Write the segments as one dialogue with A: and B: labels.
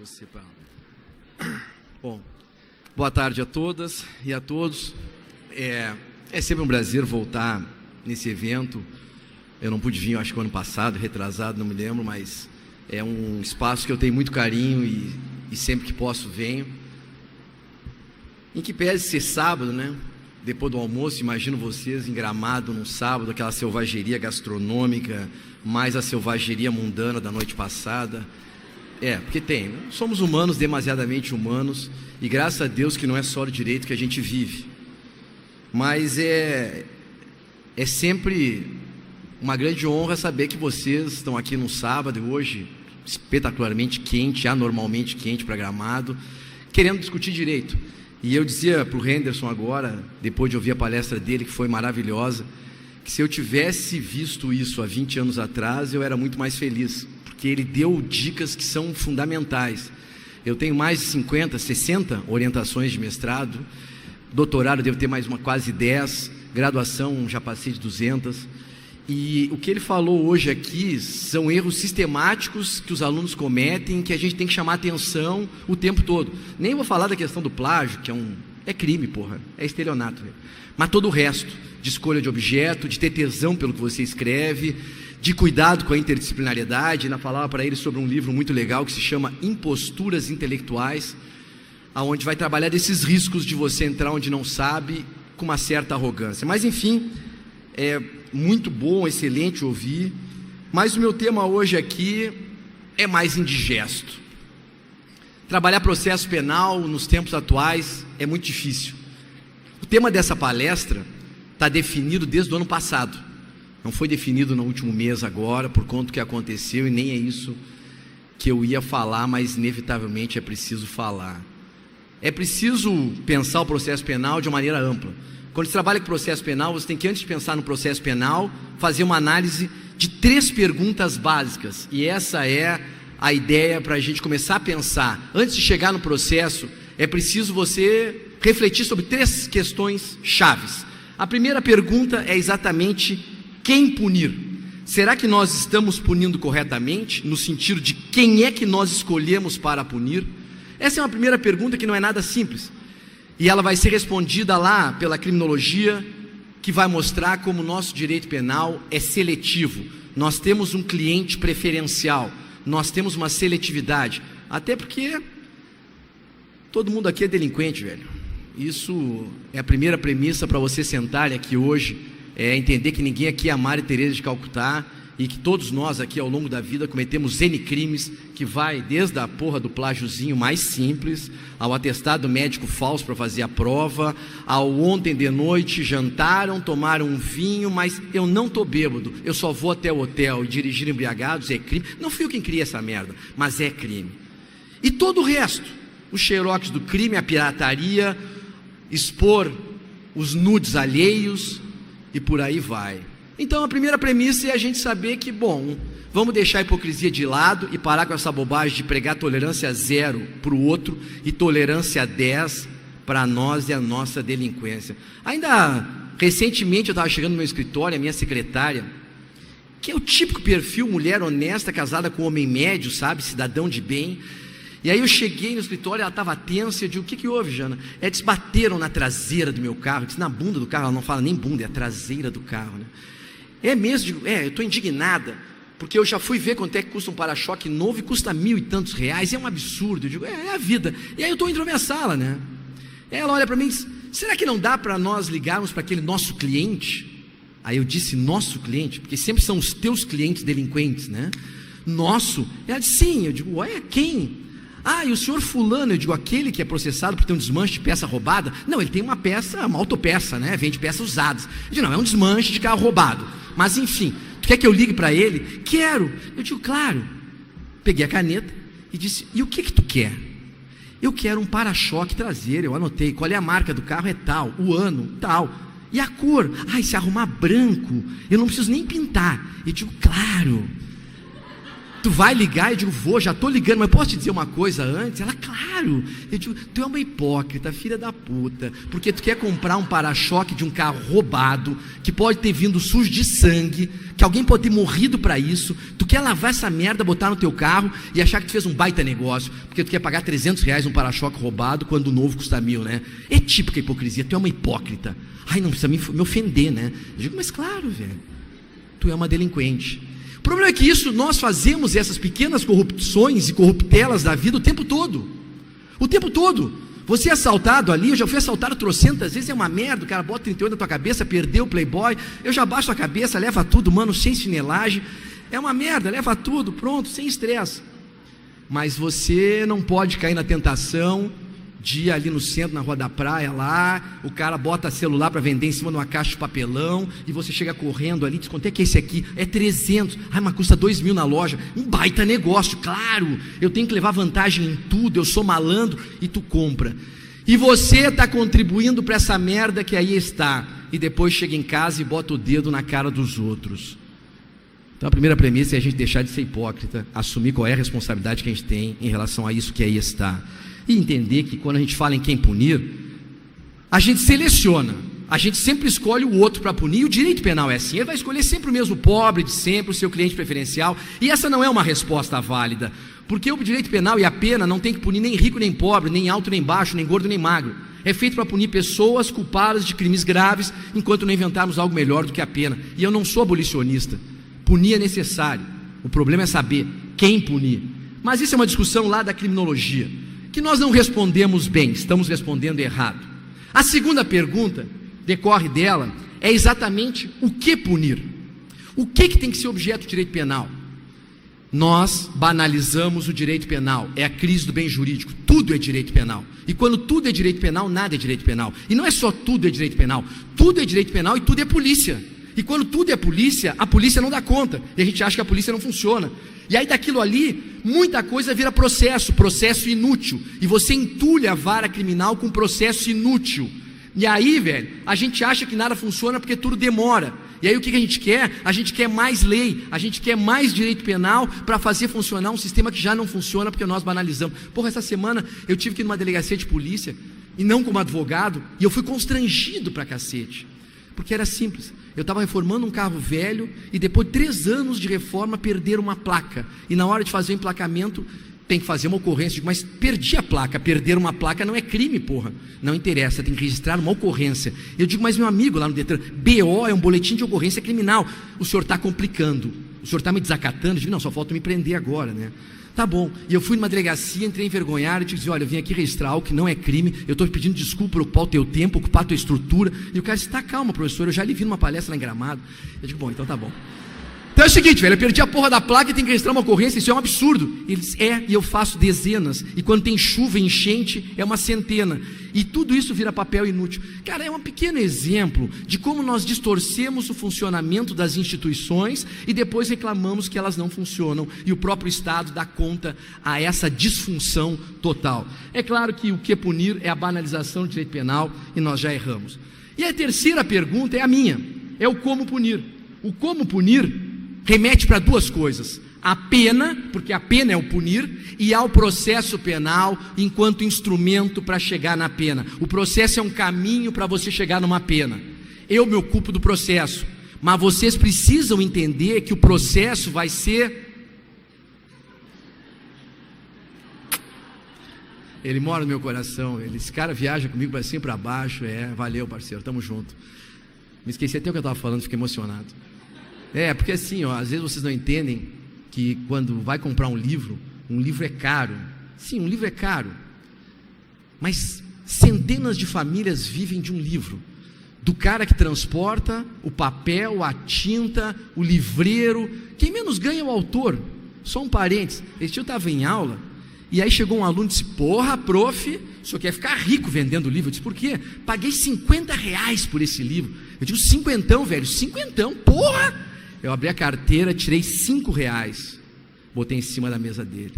A: você, Paulo. Bom, boa tarde a todas e a todos. É sempre um prazer voltar nesse evento. Eu não pude vir, acho que o ano passado, retrasado, não me lembro, mas é um espaço que eu tenho muito carinho e sempre que posso venho. Em que pese ser sábado, né? Depois do almoço, imagino vocês em Gramado num sábado, aquela selvageria gastronômica, mais a selvageria mundana da noite passada. Porque tem, né? Somos humanos, demasiadamente humanos, e graças a Deus que não é só o direito que a gente vive. Mas é sempre uma grande honra saber que vocês estão aqui num sábado, hoje espetacularmente quente, anormalmente quente para Gramado, querendo discutir direito. E eu dizia para o Henderson agora, depois de ouvir a palestra dele, que foi maravilhosa, que se eu tivesse visto isso há 20 anos atrás, eu era muito mais feliz, porque ele deu dicas que são fundamentais. Eu tenho mais de 50, 60 orientações de mestrado, doutorado devo ter mais quase 10, graduação já passei de 200, e o que ele falou hoje aqui são erros sistemáticos que os alunos cometem, que a gente tem que chamar atenção o tempo todo. Nem vou falar da questão do plágio, que é crime, porra, é estelionato, né? Mas todo o resto, de escolha de objeto, de ter tesão pelo que você escreve, de cuidado com a interdisciplinariedade. Ainda falava para ele sobre um livro muito legal que se chama Imposturas Intelectuais, aonde vai trabalhar desses riscos de você entrar onde não sabe, com uma certa arrogância. Mas enfim, é muito bom, excelente ouvir, mas o meu tema hoje aqui é mais indigesto. Trabalhar processo penal nos tempos atuais é muito difícil. O tema dessa palestra está definido desde o ano passado, não foi definido no último mês agora, por conta do que aconteceu, e nem é isso que eu ia falar, mas inevitavelmente é preciso falar. É preciso pensar o processo penal de uma maneira ampla. Quando você trabalha com processo penal, você tem que, antes de pensar no processo penal, fazer uma análise de 3 perguntas básicas. E essa é a ideia para a gente começar a pensar. Antes de chegar no processo, é preciso você refletir sobre 3 questões chaves. A primeira pergunta é exatamente quem punir. Será que nós estamos punindo corretamente, no sentido de quem é que nós escolhemos para punir? Essa é uma primeira pergunta que não é nada simples. E ela vai ser respondida lá pela criminologia, que vai mostrar como o nosso direito penal é seletivo. Nós temos um cliente preferencial, nós temos uma seletividade, até porque todo mundo aqui é delinquente, velho. Isso é a primeira premissa para você sentar aqui hoje, é entender que ninguém aqui é a Maria Teresa de Calcutá, e que todos nós aqui ao longo da vida cometemos N crimes, que vai desde a porra do plágiozinho mais simples, ao atestado médico falso para fazer a prova, ao ontem de noite jantaram, tomaram um vinho, mas eu não estou bêbado, eu só vou até o hotel, e dirigir embriagados é crime. Não fui eu quem criei essa merda, mas é crime. E todo o resto, os xerox do crime, a pirataria, expor os nudes alheios e por aí vai. Então a primeira premissa é a gente saber que, bom, vamos deixar a hipocrisia de lado e parar com essa bobagem de pregar tolerância 0 para o outro e tolerância 10 para nós e a nossa delinquência. Ainda recentemente eu estava chegando no meu escritório, a minha secretária, que é o típico perfil mulher honesta, casada com homem médio, sabe, cidadão de bem. E aí eu cheguei no escritório, ela estava tensa, eu digo, o que houve, Jana? Eles bateram na traseira do meu carro, eu disse, na bunda do carro, ela não fala nem bunda, é a traseira do carro, né? É mesmo, digo, eu estou indignada, porque eu já fui ver quanto é que custa um para-choque novo e custa R$1.000 e tantos, é um absurdo. Eu digo, é a vida. E aí eu estou indo na minha sala, né? Ela olha para mim e diz, será que não dá para nós ligarmos para aquele nosso cliente? Aí eu disse, nosso cliente, porque sempre são os teus clientes delinquentes, né? Nosso? Ela disse, sim. Eu digo, olha, quem? E o senhor fulano, eu digo, aquele que é processado por ter um desmanche de peça roubada? Não, ele tem uma autopeça, né? Vende peças usadas. Eu digo, não, é um desmanche de carro roubado. Mas enfim, tu quer que eu ligue para ele? Quero. Eu digo, claro. Peguei a caneta e disse, e o que tu quer? Eu quero um para-choque traseiro, eu anotei, qual é a marca do carro? É tal, o ano, tal. E a cor? Se arrumar branco, eu não preciso nem pintar. Eu digo, claro. tu vai ligar? Eu digo, vou, já estou ligando, mas posso te dizer uma coisa antes? Ela, claro. Eu digo, tu é uma hipócrita, filha da puta, porque tu quer comprar um para-choque de um carro roubado, que pode ter vindo sujo de sangue, que alguém pode ter morrido para isso, tu quer lavar essa merda, botar no teu carro e achar que tu fez um baita negócio, porque tu quer pagar R$300 um para-choque roubado, quando o novo custa 1.000, né? É típica hipocrisia, tu é uma hipócrita. Ai, não precisa me ofender, né? Eu digo, mas claro, velho, tu é uma delinquente. O problema é que nós fazemos essas pequenas corrupções e corruptelas da vida o tempo todo. O tempo todo. Você é assaltado ali, eu já fui assaltado trocentas vezes, é uma merda, o cara bota 38 na tua cabeça, perdeu o Playboy, eu já baixo a cabeça, leva tudo, mano, sem chinelagem, é uma merda, leva tudo, pronto, sem estresse. Mas você não pode cair na tentação de ir ali no centro, na Rua da Praia lá, o cara bota celular para vender em cima de uma caixa de papelão, e você chega correndo ali, diz, quanto é que é esse aqui? É 300, ai, mas custa 2.000 na loja, um baita negócio, claro, eu tenho que levar vantagem em tudo, eu sou malandro, e tu compra, e você está contribuindo para essa merda que aí está, e depois chega em casa e bota o dedo na cara dos outros. Então a primeira premissa é a gente deixar de ser hipócrita, assumir qual é a responsabilidade que a gente tem em relação a isso que aí está, e entender que quando a gente fala em quem punir, a gente seleciona, a gente sempre escolhe o outro para punir, e o direito penal é assim, ele vai escolher sempre o mesmo pobre de sempre, o seu cliente preferencial, e essa não é uma resposta válida, porque o direito penal e a pena não tem que punir nem rico nem pobre, nem alto nem baixo, nem gordo nem magro, é feito para punir pessoas culpadas de crimes graves, enquanto não inventarmos algo melhor do que a pena, e eu não sou abolicionista, punir é necessário, o problema é saber quem punir, mas isso é uma discussão lá da criminologia, que nós não respondemos bem, estamos respondendo errado. A segunda pergunta, decorre dela, é exatamente o que punir. O que tem que ser objeto do direito penal? Nós banalizamos o direito penal, é a crise do bem jurídico, tudo é direito penal. E quando tudo é direito penal, nada é direito penal. E não é só tudo é direito penal, tudo é direito penal e tudo é polícia. E quando tudo é polícia, a polícia não dá conta, e a gente acha que a polícia não funciona. E aí daquilo ali, muita coisa vira processo inútil, e você entulha a vara criminal com processo inútil, e aí, velho, a gente acha que nada funciona porque tudo demora, e aí o que a gente quer? A gente quer mais lei, a gente quer mais direito penal para fazer funcionar um sistema que já não funciona porque nós banalizamos. Porra, essa semana eu tive que ir numa delegacia de polícia, e não como advogado, e eu fui constrangido pra cacete, porque era simples. Eu estava reformando um carro velho e depois de 3 anos de reforma perderam uma placa, e na hora de fazer o emplacamento tem que fazer uma ocorrência. Eu digo, mas perdi a placa, perder uma placa não é crime, porra, não interessa, tem que registrar uma ocorrência. Eu digo, mas meu amigo lá no Detran, BO é um boletim de ocorrência criminal, o senhor está complicando, o senhor está me desacatando. Eu digo, não, só falta me prender agora, né? Tá bom, e eu fui numa delegacia, entrei envergonhado e disse, olha, eu vim aqui registrar algo que não é crime, eu estou pedindo desculpa por ocupar o teu tempo, ocupar a tua estrutura, e o cara disse, tá, calma professor, eu já lhe vi numa palestra lá em Gramado. Eu digo, bom, então tá bom. Então é o seguinte, velho, eu perdi a porra da placa e tenho que registrar uma ocorrência, isso é um absurdo. Ele disse, e eu faço dezenas, e quando tem chuva e enchente, é uma centena, e tudo isso vira papel inútil. Cara, é um pequeno exemplo de como nós distorcemos o funcionamento das instituições e depois reclamamos que elas não funcionam, e o próprio Estado dá conta a essa disfunção total. É claro que o que punir é a banalização do direito penal, e nós já erramos. E a terceira pergunta é a minha, é o como punir. O como punir remete para 2 coisas: a pena, porque a pena é o punir, e ao processo penal enquanto instrumento para chegar na pena. O processo é um caminho para você chegar numa pena. Eu me ocupo do processo, mas vocês precisam entender que o processo vai ser... Ele mora no meu coração, esse cara viaja comigo para cima e para baixo, valeu parceiro, tamo junto. Me esqueci até o que eu estava falando, fiquei emocionado. Porque assim, às vezes vocês não entendem que quando vai comprar um livro é caro. Sim, um livro é caro, mas centenas de famílias vivem de um livro, do cara que transporta o papel, a tinta, o livreiro. Quem menos ganha é o autor. Só um parênteses, esse tio estava em aula, e aí chegou um aluno e disse, porra, prof, o senhor quer ficar rico vendendo livro? Eu disse, por quê? Paguei R$50 por esse livro. Eu digo, 50, velho, 50, porra! Eu abri a carteira, tirei R$5, botei em cima da mesa dele.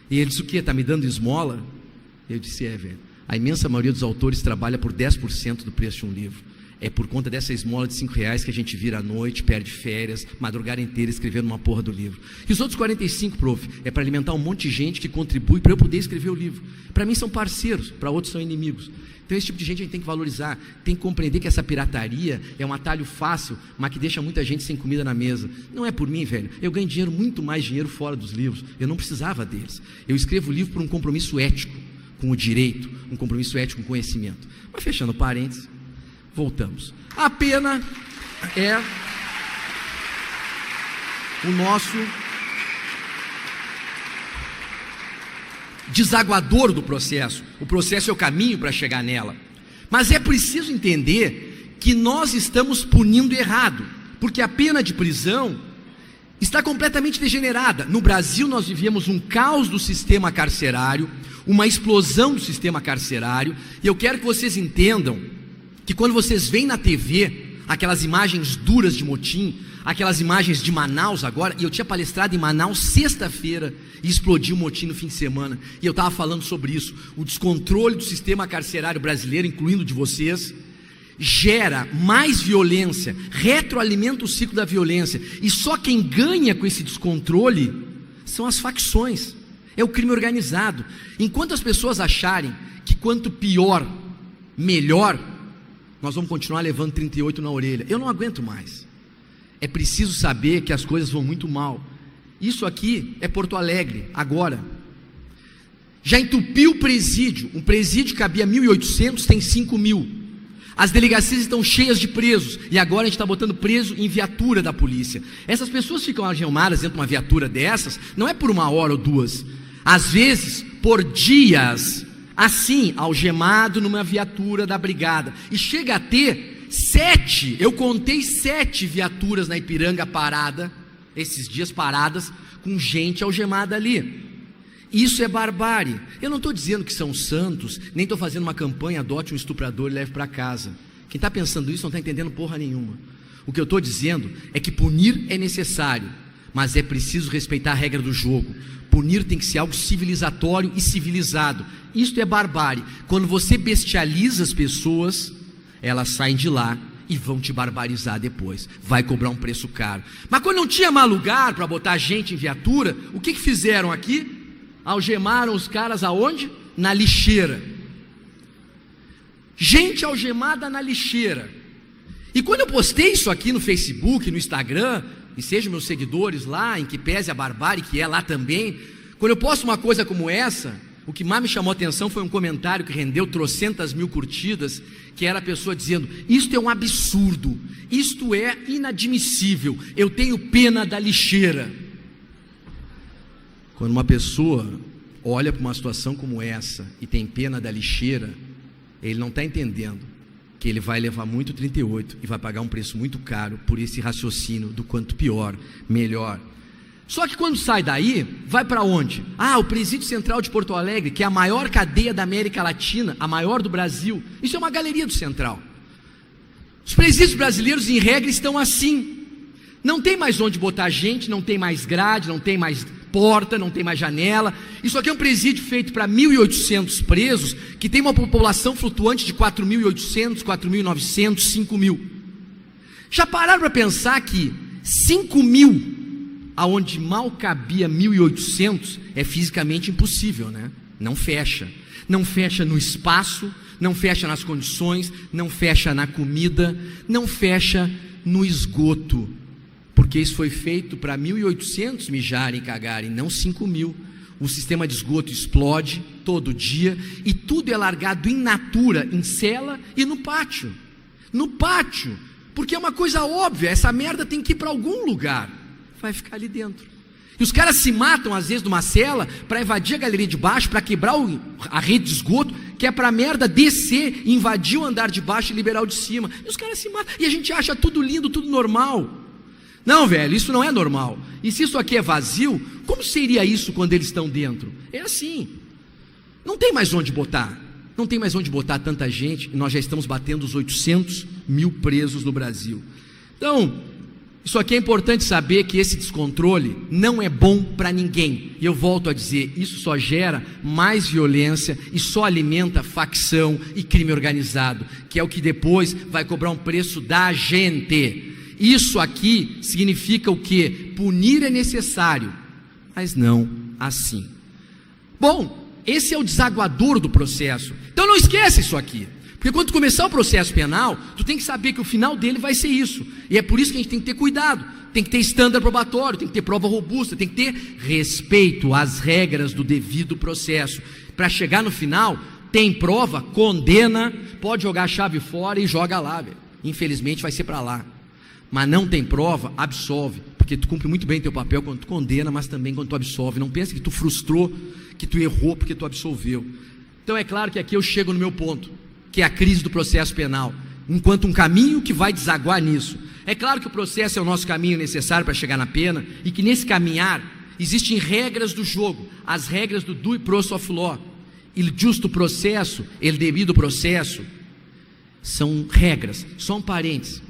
A: E ele disse, o quê? Está me dando esmola? Eu disse, velho. A imensa maioria dos autores trabalha por 10% do preço de um livro. É por conta dessa esmola de R$5 que a gente vira à noite, perde férias, madrugada inteira escrevendo uma porra do livro. E os outros 45, prof, é para alimentar um monte de gente que contribui para eu poder escrever o livro. Para mim são parceiros, para outros são inimigos. Então esse tipo de gente a gente tem que valorizar, tem que compreender que essa pirataria é um atalho fácil, mas que deixa muita gente sem comida na mesa. Não é por mim, velho. Eu ganho dinheiro, muito mais dinheiro fora dos livros. Eu não precisava deles. Eu escrevo o livro por um compromisso ético com o direito, um compromisso ético com o conhecimento. Mas fechando parênteses, voltamos. A pena é o nosso desaguador do processo. O processo é o caminho para chegar nela. Mas é preciso entender que nós estamos punindo errado, porque a pena de prisão está completamente degenerada. No Brasil nós vivíamos um caos do sistema carcerário, uma explosão do sistema carcerário, e eu quero que vocês entendam que quando vocês veem na TV aquelas imagens duras de motim, aquelas imagens de Manaus agora, e eu tinha palestrado em Manaus sexta-feira e explodiu o motim no fim de semana, e eu estava falando sobre isso, o descontrole do sistema carcerário brasileiro, incluindo de vocês, gera mais violência, retroalimenta o ciclo da violência, e só quem ganha com esse descontrole são as facções, é o crime organizado. Enquanto as pessoas acharem que quanto pior, melhor, nós vamos continuar levando 38 na orelha. Eu não aguento mais. É preciso saber que as coisas vão muito mal. Isso aqui é Porto Alegre, agora. Já entupiu o presídio. Um presídio que cabia 1.800, tem 5.000. As delegacias estão cheias de presos. E agora a gente está botando preso em viatura da polícia. Essas pessoas ficam algemadas dentro de uma viatura dessas, não é por 1 hora ou 2. Às vezes, por dias. Assim, algemado numa viatura da brigada. E chega a ter 7, eu contei 7 viaturas na Ipiranga parada, esses dias paradas, com gente algemada ali. Isso é barbárie. Eu não estou dizendo que são santos, nem estou fazendo uma campanha, adote um estuprador e leve para casa. Quem está pensando isso não está entendendo porra nenhuma. O que eu estou dizendo é que punir é necessário, mas é preciso respeitar a regra do jogo. Punir tem que ser algo civilizatório e civilizado. Isto é barbárie. Quando você bestializa as pessoas, elas saem de lá e vão te barbarizar depois. Vai cobrar um preço caro. Mas quando não tinha mais lugar para botar gente em viatura, o que fizeram aqui? Algemaram os caras aonde? Na lixeira. Gente algemada na lixeira. E quando eu postei isso aqui no Facebook, no Instagram, e sejam meus seguidores lá, em que pese a barbárie que é lá também, quando eu posto uma coisa como essa, o que mais me chamou a atenção foi um comentário que rendeu 300.000 curtidas, que era a pessoa dizendo: isto é um absurdo, isto é inadmissível, eu tenho pena da lixeira. Quando uma pessoa olha para uma situação como essa e tem pena da lixeira, ele não está entendendo que ele vai levar muito 38 e vai pagar um preço muito caro por esse raciocínio do quanto pior, melhor. Só que quando sai daí, vai para onde? O Presídio Central de Porto Alegre, que é a maior cadeia da América Latina, a maior do Brasil. Isso é uma galeria do Central. Os presídios brasileiros, em regra, estão assim. Não tem mais onde botar gente, não tem mais grade, não tem mais porta, não tem mais janela. Isso aqui é um presídio feito para 1.800 presos, que tem uma população flutuante de 4.800, 4.900, 5.000. Já pararam para pensar que 5.000, aonde mal cabia 1.800, é fisicamente impossível, né? Não fecha. Não fecha no espaço, não fecha nas condições, não fecha na comida, não fecha no esgoto. Porque isso foi feito para 1.800 mijarem e cagarem, não 5.000. O sistema de esgoto explode todo dia e tudo é largado in natura, em cela e no pátio. No pátio, porque é uma coisa óbvia, essa merda tem que ir para algum lugar. Vai ficar ali dentro. E os caras se matam às vezes numa cela para invadir a galeria de baixo, para quebrar a rede de esgoto, que é para a merda descer, invadir o andar de baixo e liberar o de cima. E os caras se matam. E a gente acha tudo lindo, tudo normal. Não, velho, isso não é normal. E se isso aqui é vazio, como seria isso quando eles estão dentro? É assim. Não tem mais onde botar. Não tem mais onde botar tanta gente. E nós já estamos batendo os 800.000 presos no Brasil. Então, Isso aqui é importante saber, que esse descontrole não é bom para ninguém. E eu volto a dizer, isso só gera mais violência e só alimenta facção e crime organizado, que é o que depois vai cobrar um preço da gente. Isso aqui significa o quê? Punir é necessário, mas não assim. Bom, esse é o desaguador do processo. Então não esquece isso aqui. Porque quando tu começar o processo penal, tu tem que saber que o final dele vai ser isso. E é por isso que a gente tem que ter cuidado. Tem que ter estándar probatório, tem que ter prova robusta, tem que ter respeito às regras do devido processo. Para chegar no final, tem prova, condena, pode jogar a chave fora e joga lá, velho. Infelizmente vai ser para lá. Mas não tem prova, absolve. Porque tu cumpre muito bem teu papel quando tu condena, mas também quando tu absolve. Não pense que tu frustrou, que tu errou porque tu absolveu. Então é claro que aqui eu chego no meu ponto, que é a crise do processo penal, enquanto um caminho que vai desaguar nisso. É claro que o processo é o nosso caminho necessário para chegar na pena, e que nesse caminhar existem regras do jogo, as regras do due process of law. Il justo processo, el devido processo, são regras, só um parênteses.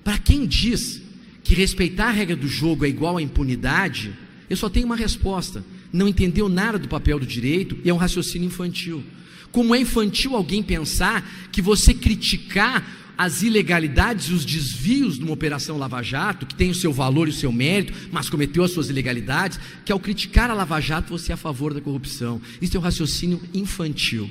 A: Para quem diz que respeitar a regra do jogo é igual à impunidade, eu só tenho uma resposta: não entendeu nada do papel do direito e é um raciocínio infantil. Como é infantil alguém pensar que você criticar as ilegalidades e os desvios de uma operação Lava Jato, que tem o seu valor e o seu mérito, mas cometeu as suas ilegalidades, que ao criticar a Lava Jato você é a favor da corrupção. Isso é um raciocínio infantil.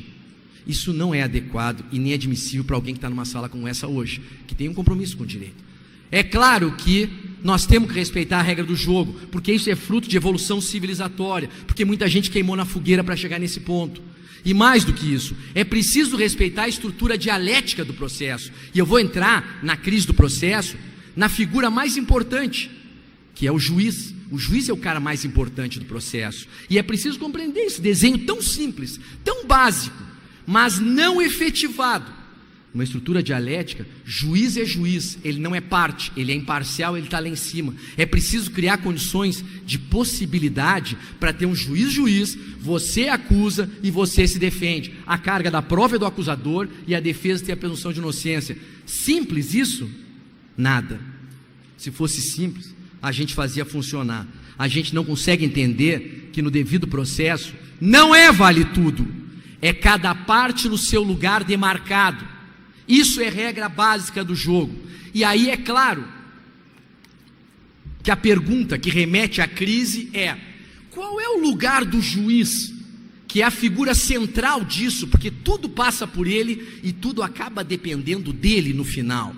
A: Isso não é adequado e nem admissível para alguém que está numa sala como essa hoje, que tem um compromisso com o direito. É claro que nós temos que respeitar a regra do jogo, porque isso é fruto de evolução civilizatória, porque muita gente queimou na fogueira para chegar nesse ponto. E mais do que isso, é preciso respeitar a estrutura dialética do processo. E eu vou entrar na crise do processo, na figura mais importante, que é o juiz. O juiz é o cara mais importante do processo. E é preciso compreender esse desenho tão simples, tão básico, mas não efetivado. Uma estrutura dialética, juiz é juiz, ele não é parte, ele é imparcial, ele está lá em cima. É preciso criar condições de possibilidade para ter um juiz, você acusa e você se defende. A carga da prova é do acusador e a defesa tem a presunção de inocência. Simples isso? Nada. Se fosse simples, a gente fazia funcionar. A gente não consegue entender que no devido processo não é vale tudo, é cada parte no seu lugar demarcado. Isso é regra básica do jogo. E aí é claro que a pergunta que remete à crise é: qual é o lugar do juiz, que é a figura central disso, porque tudo passa por ele e tudo acaba dependendo dele no final.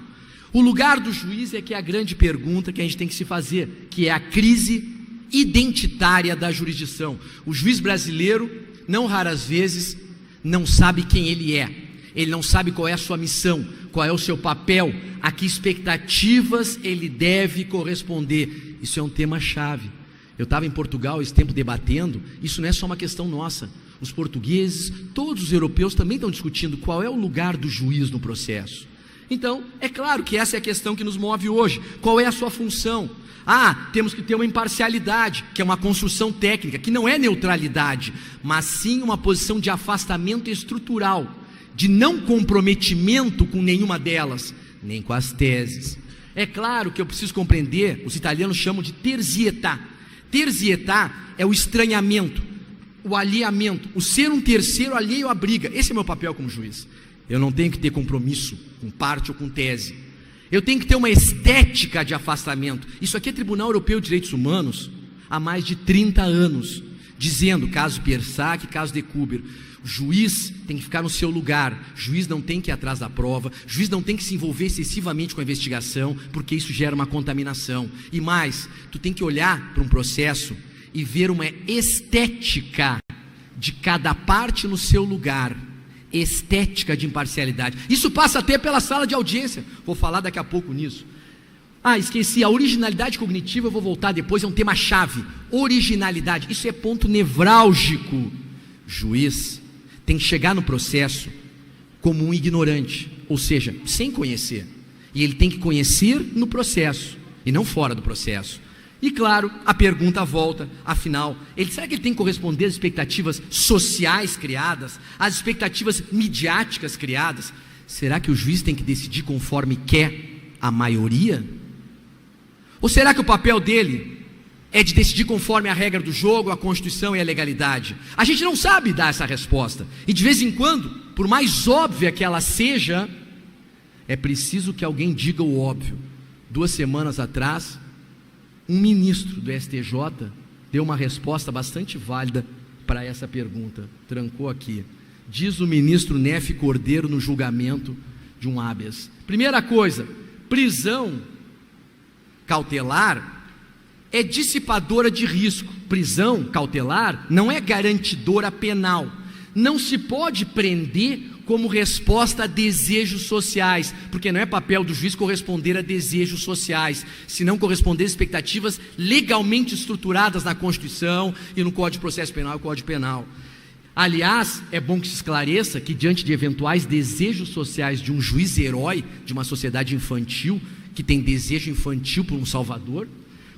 A: O lugar do juiz é que é a grande pergunta que a gente tem que se fazer, que é a crise identitária da jurisdição. O juiz brasileiro, não raras vezes, não sabe quem ele é. Ele não sabe qual é a sua missão, qual é o seu papel, a que expectativas ele deve corresponder. Isso é um tema-chave. Eu estava em Portugal esse tempo debatendo, isso não é só uma questão nossa. Os portugueses, todos os europeus também estão discutindo qual é o lugar do juiz no processo. Então, é claro que essa é a questão que nos move hoje. Qual é a sua função? Temos que ter uma imparcialidade, que é uma construção técnica, que não é neutralidade, mas sim uma posição de afastamento estrutural, de não comprometimento com nenhuma delas, nem com as teses. É claro que eu preciso compreender, os italianos chamam de terzietà. Terzietà é o estranhamento, o alheamento, o ser um terceiro alheio à briga. Esse é meu papel como juiz. Eu não tenho que ter compromisso com parte ou com tese. Eu tenho que ter uma estética de afastamento. Isso aqui é Tribunal Europeu de Direitos Humanos há mais de 30 anos, dizendo, caso Piersac, caso de Kuber, o juiz tem que ficar no seu lugar, o juiz não tem que ir atrás da prova, o juiz não tem que se envolver excessivamente com a investigação, porque isso gera uma contaminação. E mais, tu tem que olhar para um processo e ver uma estética de cada parte no seu lugar, estética de imparcialidade. Isso passa até pela sala de audiência, vou falar daqui a pouco nisso. Esqueci, a originalidade cognitiva, eu vou voltar depois, é um tema-chave. Originalidade, isso é ponto nevrálgico. Juiz tem que chegar no processo como um ignorante, ou seja, sem conhecer. E ele tem que conhecer no processo, e não fora do processo. E claro, a pergunta volta, afinal, será que ele tem que corresponder às expectativas sociais criadas, às expectativas midiáticas criadas? Será que o juiz tem que decidir conforme quer a maioria? Ou será que o papel dele é de decidir conforme a regra do jogo, a Constituição e a legalidade? A gente não sabe dar essa resposta. E de vez em quando, por mais óbvia que ela seja, é preciso que alguém diga o óbvio. 2 semanas atrás, um ministro do STJ deu uma resposta bastante válida para essa pergunta. Trancou aqui. Diz o ministro Nefe Cordeiro no julgamento de um habeas. Primeira coisa, prisão cautelar é dissipadora de risco. Prisão cautelar não é garantidora penal. Não se pode prender como resposta a desejos sociais, porque não é papel do juiz corresponder a desejos sociais, se não corresponder a expectativas legalmente estruturadas na Constituição e no Código de Processo Penal e Código Penal. Aliás, é bom que se esclareça que diante de eventuais desejos sociais de um juiz herói de uma sociedade infantil, que tem desejo infantil por um salvador,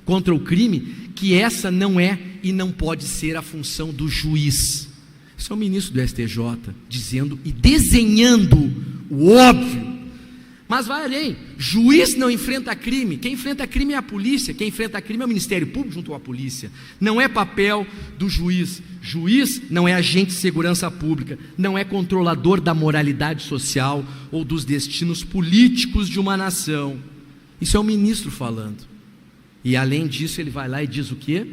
A: contra o crime, que essa não é e não pode ser a função do juiz. Isso é o ministro do STJ dizendo e desenhando o óbvio. Mas vai além, juiz não enfrenta crime, quem enfrenta crime é a polícia, quem enfrenta crime é o Ministério Público junto à polícia. Não é papel do juiz. Juiz não é agente de segurança pública, não é controlador da moralidade social ou dos destinos políticos de uma nação. Isso é o ministro falando. E além disso ele vai lá e diz o quê?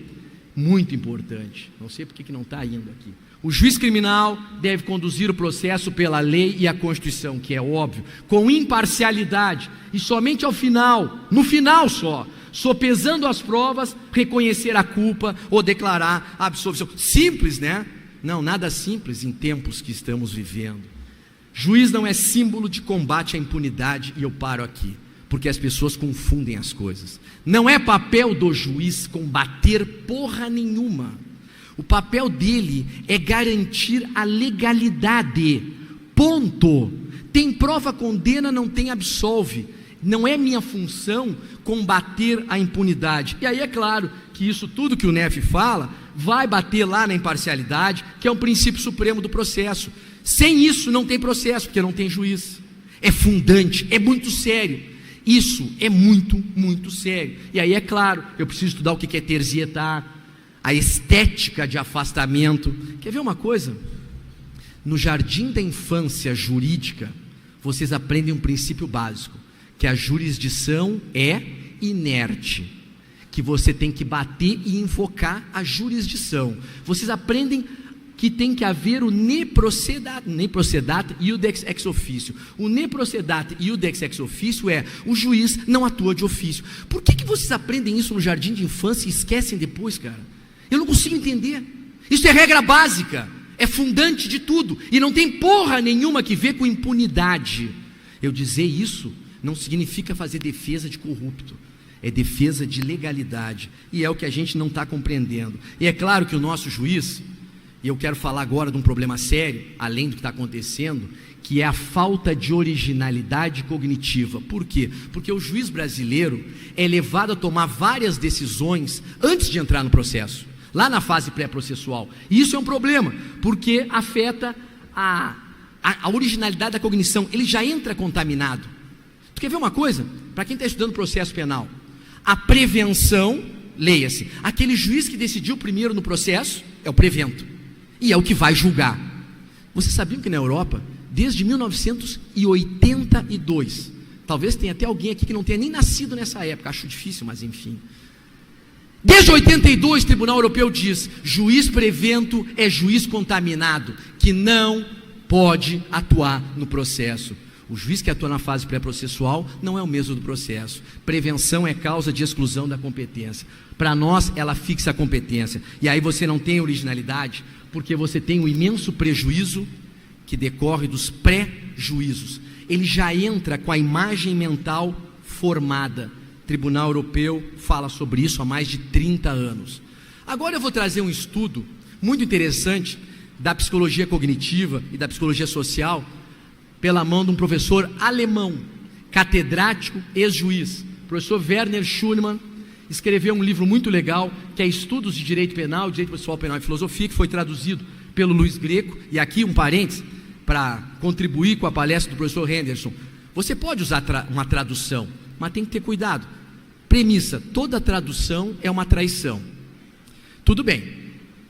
A: Muito importante, não sei porque que não está indo aqui. O juiz criminal deve conduzir o processo pela lei e a Constituição, que é óbvio, com imparcialidade, e somente ao final, no final só, sopesando as provas, reconhecer a culpa ou declarar a absolvição. Simples, né? Não, nada simples em tempos que estamos vivendo. Juiz não é símbolo de combate à impunidade, e eu paro aqui, porque as pessoas confundem as coisas. Não é papel do juiz combater porra nenhuma. O papel dele é garantir a legalidade, ponto. Tem prova, condena, não tem, absolve. Não é minha função combater a impunidade. E aí é claro que isso tudo que o Nefe fala vai bater lá na imparcialidade, que é um princípio supremo do processo. Sem isso não tem processo, porque não tem juiz. É fundante, é muito sério. Isso é muito, muito sério. E aí é claro, eu preciso estudar o que é tersietar, a estética de afastamento. Quer ver uma coisa? No jardim da infância jurídica, vocês aprendem um princípio básico, que a jurisdição é inerte, que você tem que bater e invocar a jurisdição. Vocês aprendem que tem que haver o ne procedate iudex ex officio. O ne procedate iudex ex officio é, o juiz não atua de ofício. Por que vocês aprendem isso no jardim de infância e esquecem depois, cara? Eu não consigo entender. Isso é regra básica, é fundante de tudo, e não tem porra nenhuma que ver com impunidade. Eu dizer isso não significa fazer defesa de corrupto, é defesa de legalidade, e é o que a gente não está compreendendo. E é claro que o nosso juiz, e eu quero falar agora de um problema sério, além do que está acontecendo, que é a falta de originalidade cognitiva. Por quê? Porque o juiz brasileiro é levado a tomar várias decisões antes de entrar no processo, lá na fase pré-processual. E isso é um problema, porque afeta a originalidade da cognição. Ele já entra contaminado. Tu quer ver uma coisa? Para quem está estudando processo penal, a prevenção, leia-se, aquele juiz que decidiu primeiro no processo é o prevento, e é o que vai julgar. Vocês sabiam que na Europa, desde 1982, talvez tenha até alguém aqui que não tenha nem nascido nessa época, acho difícil, mas enfim, desde 82 o Tribunal Europeu diz, juiz prevento é juiz contaminado, que não pode atuar no processo. O juiz que atua na fase pré-processual não é o mesmo do processo. Prevenção é causa de exclusão da competência. Para nós, ela fixa a competência. E aí você não tem originalidade, porque você tem um imenso prejuízo que decorre dos pré-juízos. Ele já entra com a imagem mental formada. O Tribunal Europeu fala sobre isso há mais de 30 anos. Agora eu vou trazer um estudo muito interessante da psicologia cognitiva e da psicologia social, pela mão de um professor alemão, catedrático, ex-juiz, professor Werner Schulman. Escreveu um livro muito legal, que é Estudos de Direito Penal, Direito Processual Penal e Filosofia, que foi traduzido pelo Luiz Greco. E aqui um parênteses, para contribuir com a palestra do professor Henderson. Você pode usar uma tradução, mas tem que ter cuidado. Premissa: toda tradução é uma traição. Tudo bem,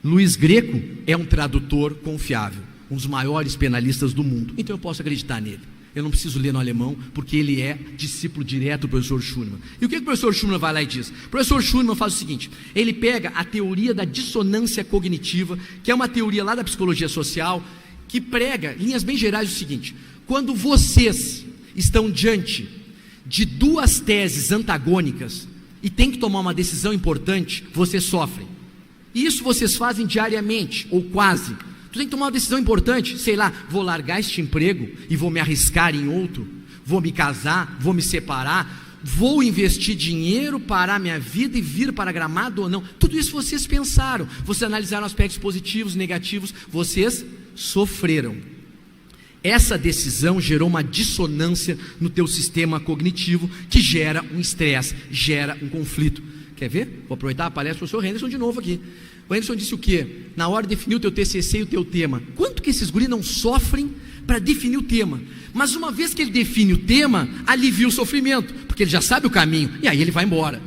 A: Luiz Greco é um tradutor confiável, um dos maiores penalistas do mundo, então eu posso acreditar nele. Eu não preciso ler no alemão, porque ele é discípulo direto do professor Schunemann. E o que o professor Schunemann vai lá e diz? O professor Schunemann faz o seguinte: ele pega a teoria da dissonância cognitiva, que é uma teoria lá da psicologia social, que prega, em linhas bem gerais, o seguinte: quando vocês estão diante de duas teses antagônicas e tem que tomar uma decisão importante, vocês sofrem. E isso vocês fazem diariamente, ou quase. Tu tem que tomar uma decisão importante, sei lá, vou largar este emprego e vou me arriscar em outro, vou me casar, vou me separar, vou investir dinheiro, parar minha vida e vir para Gramado ou não. Tudo isso vocês pensaram, vocês analisaram aspectos positivos, negativos, vocês sofreram. Essa decisão gerou uma dissonância no teu sistema cognitivo, que gera um estresse, gera um conflito. Quer ver? Vou aproveitar a palestra do professor Henderson de novo aqui. O Henderson disse o quê? Na hora de definir o teu TCC e o teu tema, quanto que esses guris não sofrem para definir o tema? Mas uma vez que ele define o tema, alivia o sofrimento, porque ele já sabe o caminho, e aí ele vai embora.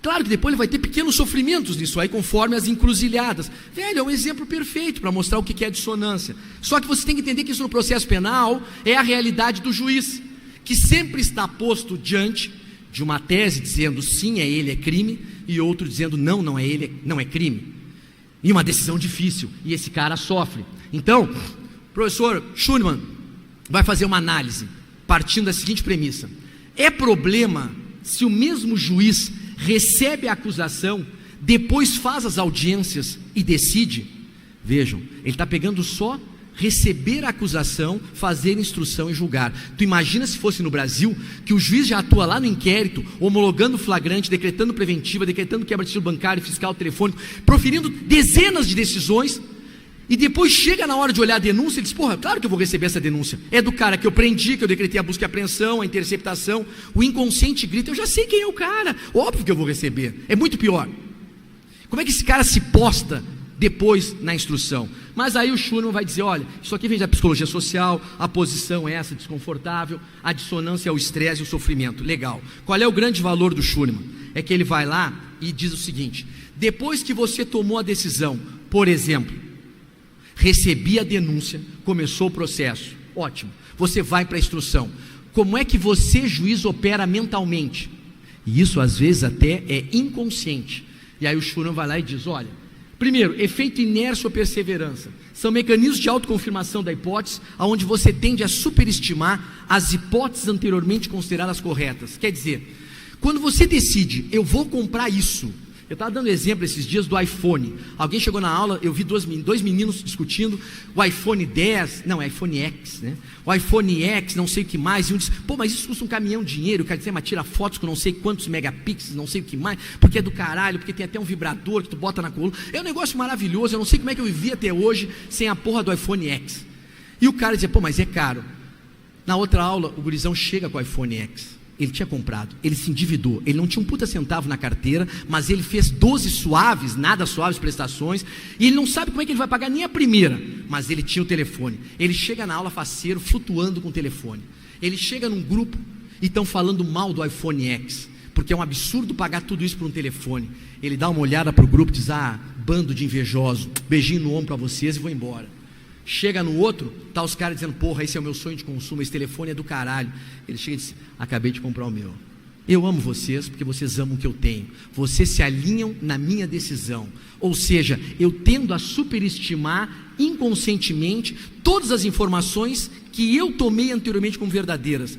A: Claro que depois ele vai ter pequenos sofrimentos nisso aí, conforme as encruzilhadas. Velho, é um exemplo perfeito para mostrar o que é dissonância. Só que você tem que entender que isso no processo penal é a realidade do juiz, que sempre está posto diante de uma tese dizendo sim, é ele, é crime, e outro dizendo não, não é ele, não é crime. E uma decisão difícil, e esse cara sofre. Então, o professor Schunemann vai fazer uma análise, partindo da seguinte premissa: é problema se o mesmo juiz recebe a acusação, depois faz as audiências e decide? Vejam, ele está pegando só receber a acusação, fazer instrução e julgar. Tu imagina se fosse no Brasil, que o juiz já atua lá no inquérito, homologando flagrante, decretando preventiva, decretando quebra de sigilo bancário, fiscal, telefônico, proferindo dezenas de decisões, e depois chega na hora de olhar a denúncia e diz: porra, claro que eu vou receber essa denúncia, é do cara que eu prendi, que eu decretei a busca e apreensão, a interceptação. O inconsciente grita: eu já sei quem é o cara, óbvio que eu vou receber. É muito pior. Como é que esse cara se posta depois na instrução? Mas aí o Schunemann vai dizer: olha, isso aqui vem da psicologia social, a posição é essa, desconfortável, a dissonância é o estresse e o sofrimento. Legal. Qual é o grande valor do Schunemann? É que ele vai lá e diz o seguinte: depois que você tomou a decisão, por exemplo, recebi a denúncia, começou o processo, ótimo, você vai para a instrução. Como é que você, juiz, opera mentalmente? E isso às vezes até é inconsciente. E aí o Schunemann vai lá e diz: olha, primeiro, efeito inércia ou perseverança. São mecanismos de autoconfirmação da hipótese, onde você tende a superestimar as hipóteses anteriormente consideradas corretas. Quer dizer, quando você decide, eu vou comprar isso. Eu estava dando exemplo esses dias do iPhone. Alguém chegou na aula, eu vi dois meninos discutindo o iPhone 10, não, é iPhone X, né? O iPhone X, não sei o que mais. E um disse: pô, mas isso custa um caminhão de dinheiro. O cara disse: mas tira fotos com não sei quantos megapixels, não sei o que mais, porque é do caralho, porque tem até um vibrador que tu bota na coluna. É um negócio maravilhoso. Eu não sei como é que eu vivi até hoje sem a porra do iPhone X. E o cara dizia: pô, mas é caro. Na outra aula, o gurizão chega com o iPhone X. Ele tinha comprado, ele se endividou, ele não tinha um puta centavo na carteira, mas ele fez 12 suaves, nada suaves prestações, e ele não sabe como é que ele vai pagar nem a primeira, mas ele tinha o telefone. Ele chega na aula faceiro, flutuando com o telefone. Ele chega num grupo e estão falando mal do iPhone X, porque é um absurdo pagar tudo isso por um telefone. Ele dá uma olhada para o grupo e diz: ah, bando de invejosos, beijinho no ombro para vocês e vou embora. Chega no outro, tá os caras dizendo: porra, esse é o meu sonho de consumo, esse telefone é do caralho. Ele chega e diz: acabei de comprar o meu. Eu amo vocês porque vocês amam o que eu tenho. Vocês se alinham na minha decisão. Ou seja, eu tendo a superestimar inconscientemente todas as informações que eu tomei anteriormente como verdadeiras.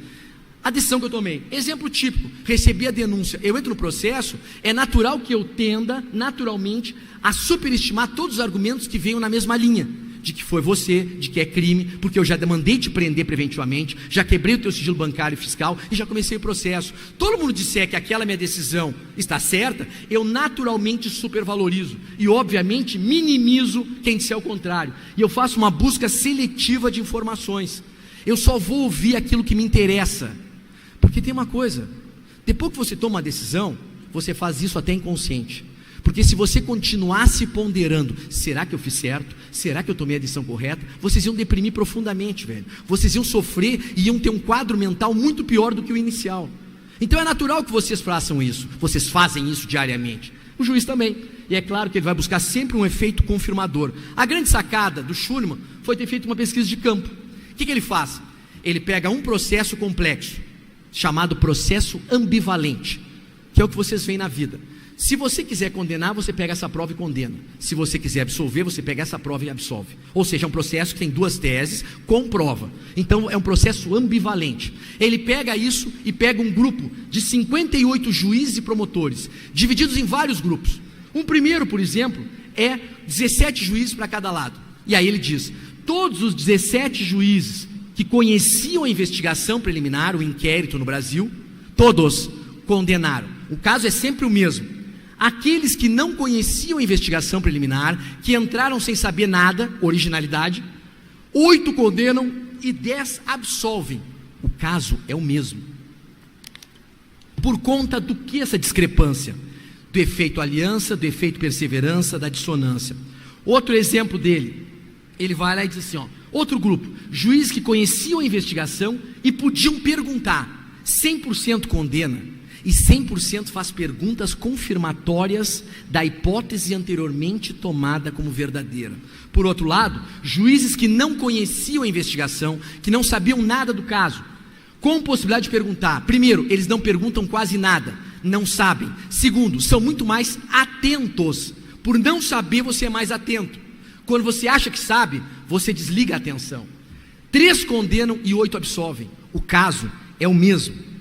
A: A decisão que eu tomei, exemplo típico, recebi a denúncia, eu entro no processo, é natural que eu tenda, naturalmente, a superestimar todos os argumentos que venham na mesma linha, de que foi você, de que é crime, porque eu já mandei te prender preventivamente, já quebrei o teu sigilo bancário e fiscal e já comecei o processo. Todo mundo disser que aquela minha decisão está certa, eu naturalmente supervalorizo e obviamente minimizo quem disser o contrário, e eu faço uma busca seletiva de informações. Eu só vou ouvir aquilo que me interessa, porque tem uma coisa: depois que você toma uma decisão, você faz isso até inconsciente. Porque se você continuasse ponderando: será que eu fiz certo? Será que eu tomei a decisão correta? Vocês iam deprimir profundamente, velho. Vocês iam sofrer e iam ter um quadro mental muito pior do que o inicial. Então é natural que vocês façam isso, vocês fazem isso diariamente. O juiz também. E é claro que ele vai buscar sempre um efeito confirmador. A grande sacada do Schurman foi ter feito uma pesquisa de campo. O que ele faz? Ele pega um processo complexo, chamado processo ambivalente, que é o que vocês veem na vida. Se você quiser condenar, você pega essa prova e condena. Se você quiser absolver, você pega essa prova e absolve. Ou seja, é um processo que tem duas teses com prova. Então é um processo ambivalente. Ele pega isso e pega um grupo de 58 juízes e promotores, divididos em vários grupos. Um primeiro, por exemplo, é 17 juízes para cada lado. E aí ele diz, todos os 17 juízes que conheciam a investigação preliminar, o inquérito no Brasil, todos condenaram. O caso é sempre o mesmo. Aqueles que não conheciam a investigação preliminar, que entraram sem saber nada, originalidade, 8 condenam e 10 absolvem. O caso é o mesmo. Por conta do que essa discrepância? Do efeito aliança, do efeito perseverança, da dissonância. Outro exemplo dele, ele vai lá e diz assim, ó, outro grupo, juízes que conheciam a investigação e podiam perguntar, 100% condena, e 100% faz perguntas confirmatórias da hipótese anteriormente tomada como verdadeira. Por outro lado, juízes que não conheciam a investigação, que não sabiam nada do caso, com possibilidade de perguntar. Primeiro, eles não perguntam quase nada, não sabem. Segundo, são muito mais atentos. Por não saber, você é mais atento. Quando você acha que sabe, você desliga a atenção. 3 condenam e 8 absolvem. O caso é o mesmo.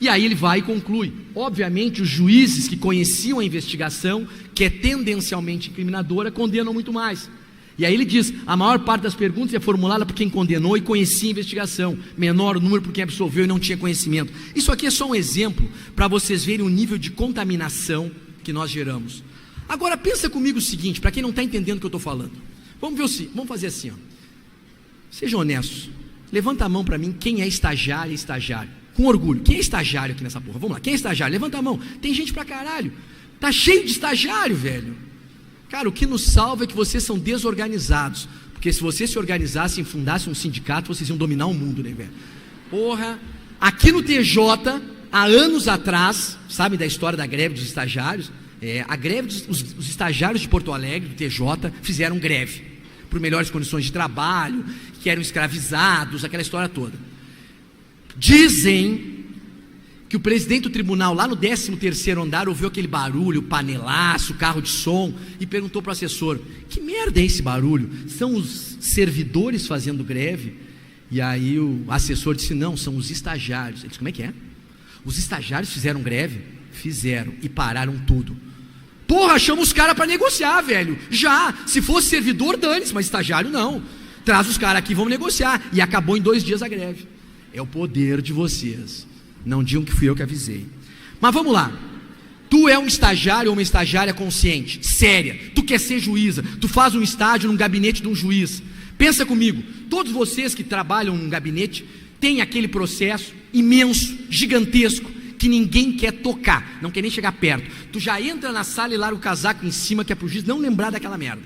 A: E aí ele vai e conclui. Obviamente os juízes que conheciam a investigação, que é tendencialmente incriminadora, condenam muito mais. E aí ele diz, a maior parte das perguntas é formulada por quem condenou e conhecia a investigação, menor o número por quem absolveu e não tinha conhecimento. Isso aqui é só um exemplo para vocês verem o nível de contaminação que nós geramos. Agora pensa comigo o seguinte, para quem não está entendendo o que eu estou falando. Vamos fazer assim, ó. Sejam honestos, levanta a mão para mim quem é estagiário e estagiário. Com orgulho, quem é estagiário aqui nessa porra? Vamos lá, quem é estagiário? Levanta a mão. Tem gente pra caralho. Tá cheio de estagiário, velho. Cara, o que nos salva é que vocês são desorganizados. Porque se vocês se organizassem, fundassem um sindicato, vocês iam dominar o mundo, né, velho? Porra, aqui no TJ, há anos atrás, sabe da história da greve dos estagiários? A greve os estagiários de Porto Alegre, do TJ, fizeram greve por melhores condições de trabalho, que eram escravizados, aquela história toda. Dizem que o presidente do tribunal, lá no 13º andar, ouviu aquele barulho, panelaço, carro de som, e perguntou para o assessor, que merda é esse barulho? São os servidores fazendo greve? E aí o assessor disse, não, são os estagiários. Ele disse, como é que é? Os estagiários fizeram greve? Fizeram, e pararam tudo. Porra, chama os caras para negociar, velho. Já, se fosse servidor, dane-se, mas estagiário não. Traz os caras aqui, vamos negociar. E acabou em 2 dias a greve. É o poder de vocês. Não digam que fui eu que avisei. Mas vamos lá. Tu é um estagiário ou uma estagiária consciente, séria. Tu quer ser juíza. Tu faz um estágio num gabinete de um juiz. Pensa comigo. Todos vocês que trabalham num gabinete têm aquele processo imenso, gigantesco, que ninguém quer tocar. Não quer nem chegar perto. Tu já entra na sala e larga o casaco em cima, que é pro juiz não lembrar daquela merda.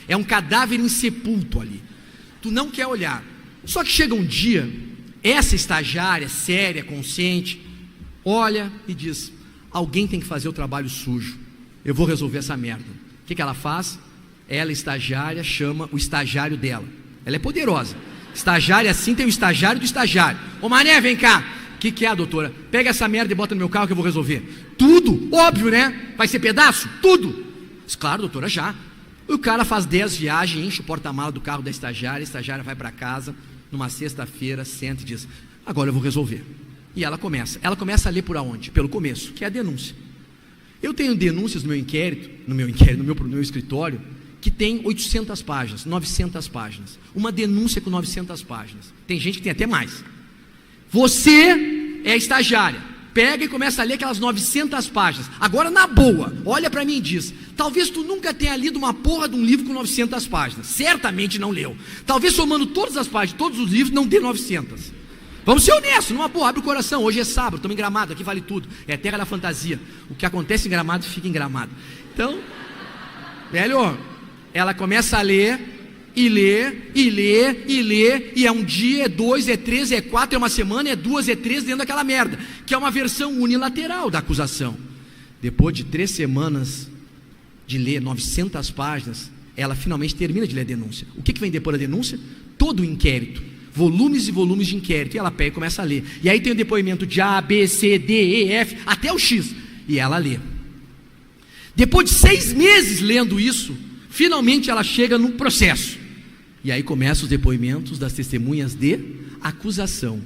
A: É um cadáver insepulto ali. Tu não quer olhar. Só que chega um dia, essa estagiária, séria, consciente, olha e diz, alguém tem que fazer o trabalho sujo, eu vou resolver essa merda. O que ela faz? Ela, estagiária, chama o estagiário dela. Ela é poderosa. Estagiária assim tem o estagiário do estagiário. Ô Mané, vem cá. O que é, doutora? Pega essa merda e bota no meu carro que eu vou resolver. Tudo? Óbvio, né? Vai ser pedaço? Tudo. Diz, claro, doutora, já. O cara faz 10 viagens, enche o porta-mala do carro da estagiária, a estagiária vai para casa, numa sexta-feira, senta e diz, agora eu vou resolver. E ela começa a ler por aonde? Pelo começo, que é a denúncia. Eu tenho denúncias no meu escritório, que tem 800 páginas, 900 páginas. Uma denúncia com 900 páginas. Tem gente que tem até mais. Você é estagiária, pega e começa a ler aquelas 900 páginas. Agora, na boa, olha para mim e diz, talvez tu nunca tenha lido uma porra de um livro com 900 páginas. Certamente não leu. Talvez somando todas as páginas, todos os livros, não dê 900. Vamos ser honestos, numa boa, abre o coração. Hoje é sábado, estamos em Gramado, aqui vale tudo. É a terra da fantasia. O que acontece em Gramado, fica em Gramado. Então, velho, ela começa a ler E lê, e lê, e lê, e é um dia, é 2, é 3, é 4, é uma semana, é 2, é 3, dentro daquela merda, que é uma versão unilateral da acusação. Depois de 3 semanas de ler 900 páginas, ela finalmente termina de ler a denúncia. O que vem depois da denúncia? Todo o inquérito, volumes e volumes de inquérito, e ela pega e começa a ler. E aí tem o depoimento de A, B, C, D, E, F, até o X, e ela lê. Depois de 6 meses lendo isso, finalmente ela chega no processo. E aí começam os depoimentos das testemunhas de acusação.